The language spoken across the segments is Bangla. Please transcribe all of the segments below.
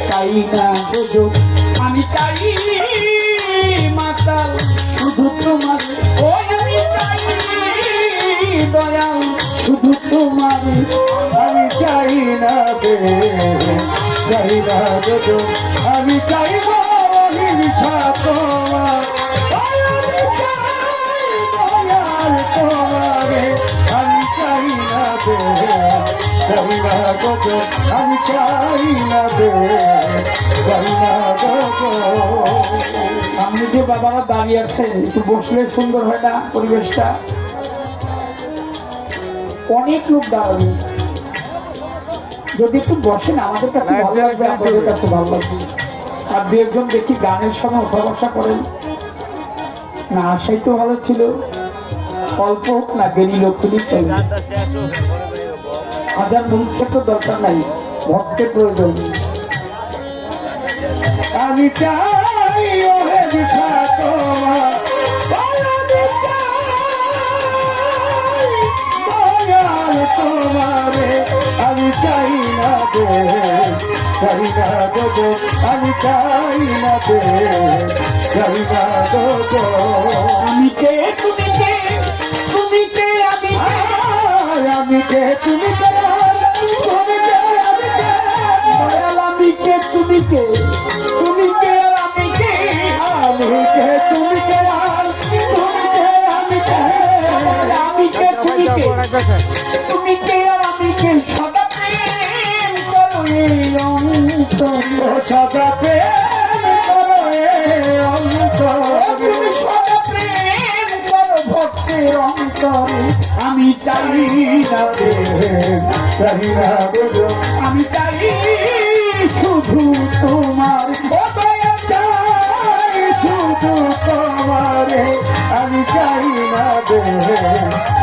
চাই না গো আমি চাই মাতাল শুধু তোমার ও আমি চাই দয়াল শুধু তোমার আমি চাই না বে চাই না গো আমি চাইব হিংসা তোমার আমি চাই দয়াল তোমারে আমি চাই না বে চাই না গো আমি চাই না বে চাই না গো সামনে যে বাবারা দাঁড়িয়ে আছে একটু বসলে সুন্দর হয় না পরিবেশটা অনেক লোক দাঁড়াবে যদি একটু বসেন আমাদের কাছে ভালো লাগবে আপনাদের কাছে ভালো লাগবে আর দু একজন দেখি গানের সময় ওঠা বসা করেন না আসাই তো ভালো ছিল অল্প হোক না দেরি লোক তুলি চলবে হাজার মুখের তো দরকার নাই ভক্তের প্রয়োজন আমি চাই ওহে দিশা তোমার দয়াল তোমারে আমি চাই না দে চাই না গো আমি চাই না দে চাই না গো আমি কে তুমি কে তুমি কে আমি কে আমি কে তুমি কে তুমি কে আমি কে দয়াল আমি কে তুমি কে তুমি কে আর আমি কে আমি কে তুমি কে তুমি কে আমি কে আমি কে তুমি কে তুমি কে আর আমি কে সদা প্রেম করো এই অন্তরে সদা প্রেম করো অন্তর তুমি সদা প্রেম করো ভক্তের অন্তরে আমি চাই না চাই না গো আমি চাই শুধু তোমার দয়া চাই শুধু তোমারে আমি চাই না দে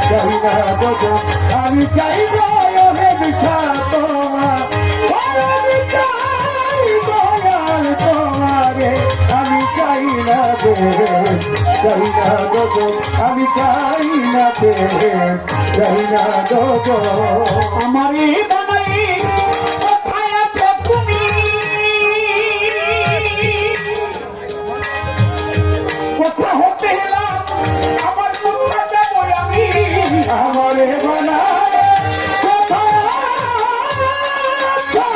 চাই না গো আমি চাই হে বিছা তোমার আমি চাই দয়াল তোমারে আমি চাই না দে চাই না গো আমি চাই না দে চাই না গো আমারে বানাই কোথায় আছো তুমি কোথা হতে এলাম আমার কোথা যাবো আমি আমারে বানায় কোথায় আছো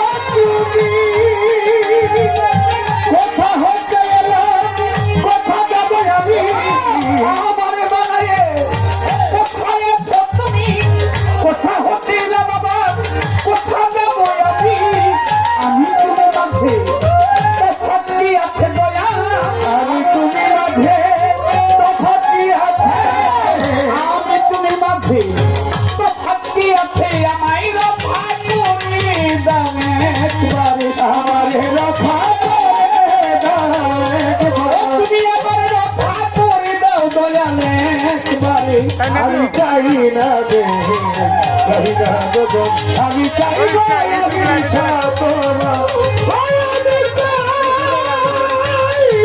তুমি কোথা হতে এলাম কোথা যাবো আমি আমারে বানাই কোথায় আছো তুমি কোথা হতে এলাম আবার কোথা যাবো আমি তোমার মাঝে তফাৎ আছে দয়া আমি তুমি মাঝে তফাৎ আছে আমি তুমি মাঝে তফাৎ আছে আমায় রক্ষা করে দাও একবারে আমারে রক্ষা করে দাও একবার। তুমি আমার রক্ষা করে দাও দয়াল একবারে আমি চাই না দে চাই না গো আমি চাই আমি তোমার আমি চাই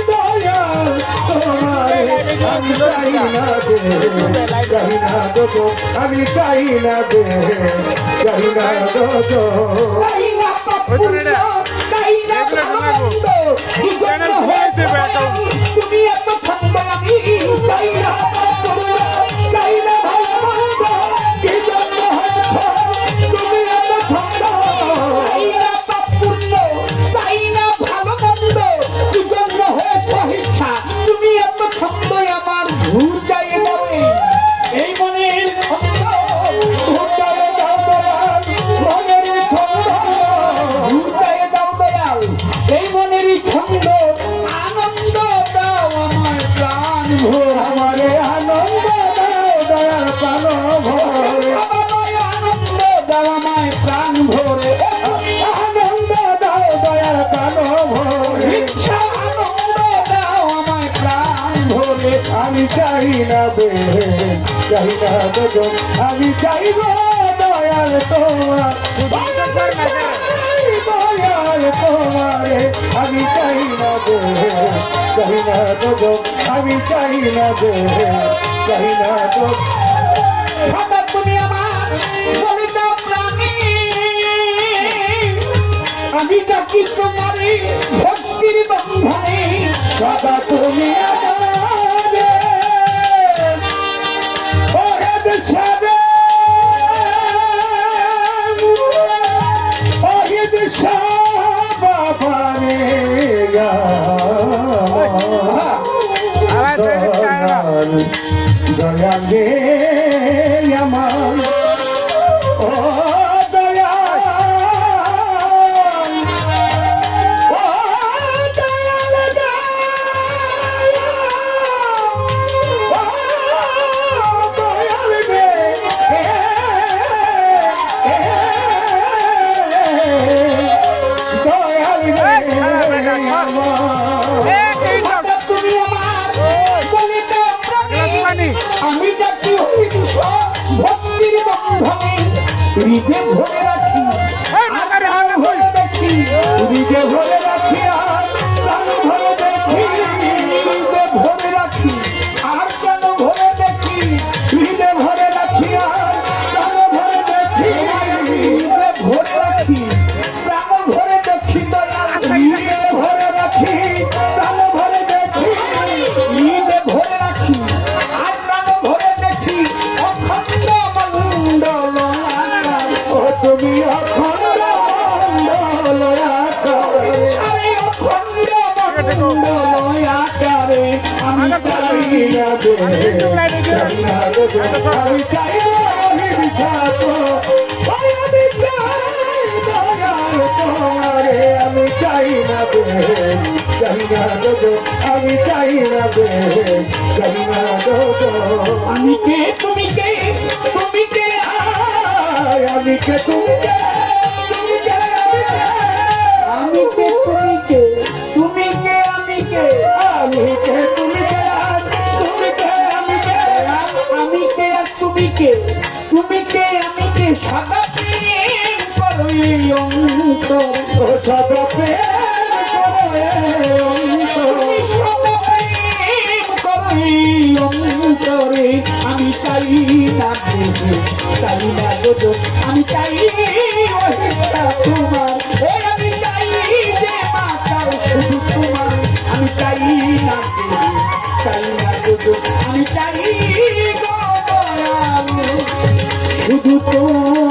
দয়াল তোমারে আমি চাই না দে চাই না গো আমি চাই না দে চাই না গো তাই না পাপুল্য তাই না ভালোমন্দ বিগত হয়েছে তুমি এত ছন্দ আমি তাই না পাপুল্য তাই না ভালোমন্দ বিগত হয়েছে তুমি এত ছন্দ তাই না পাপুল্য তাই না ভালোমন্দ বিগত হয়েছে ইচ্ছা তুমি এত ছন্দ আমার ভুল যাই যাবে এই মনের ছন্দ ভুল যাই যাবে মনের ছন্দ ভুলটায় দাও দয়াল এই মনের ছন্দ আনন্দ দাও আমার প্রাণ ভোর আমারে আনন্দ দাও দয়াল প্রাণ ভরে আমায় আনন্দ দাও আমায় প্রাণ ভোরে আনন্দ দাও দয়াল প্রাণ ভরে ইচ্ছা আনন্দ দাও আমায় প্রাণ ভোরে আমি চাই না বে চাই না গো আমি চাইব দয়াল তোমার দয়াল তোমারে আমি চাই না বে চাই না গো আমি চাই না বে চাই না গো হঠাৎ তুমি আমার বলে দাও প্রাণী আমি ডাকি তোমারে ভক্তির বন্ধনে সদা তুমি আমারে ওহে দিশারে ওহে দিশা বাবারে দয়া দে আমার ও দয়া ও দয়াল দয়াল রে দয়াল রে আমার তুমি আমার বলিতে প্রাণী আমি ডাকি হইছ ভক্তির বন্ধনে হৃদে ভরে রাখি ভরে দেখি হৃদে ভরে রাখি আর প্রাণ ভরে দেখি হৃদে ভরে রাখি আর কেন ভরে দেখি হৃদে ভরে রাখি আর প্রাণ ভরে দেখি হৃদে ভরে রাখি প্রাণ ভরে দেখি দয়াল হৃদে ভরে রাখি প্রাণ ভরে দেখি হৃদে ভরে রাখি আর প্রাণ ভরে দেখি অখণ্ড মণ্ডল ও তুমি অখণ্ড মণ্ডল আকারে আরে অখণ্ড মণ্ডল আকারে আমি চাই চাই না দে চাই না দে আমি চাই না বিখ্যাত আমি চাই দয়াল তোমারে আমি চাই না দে চাই না দে আমি চাই না দে চাই না দে আমি কে তুমি কে তুমি কে আমি কে তুমি কে তুমি কে আমি কে তুমি কে তুমি কে আমি কে আমি কে তুমি কে তুমি কে আমি কে আমি কে আর তুমি কে তুমি কে আমি কে সদা প্রেম করো এই অন্তর ও সদা প্রেম করে তুমি সদা প্রেম করো এই অন্তরে আমি চাই না দেবে চাই না দেবো আমি চাই অহিংসা তোমার ওই আমি চাই যে মাতার শুধু তোমার আমি চাই না দেবে চাই না দেবো আমি চাই গো দয়াল শুধু তোমার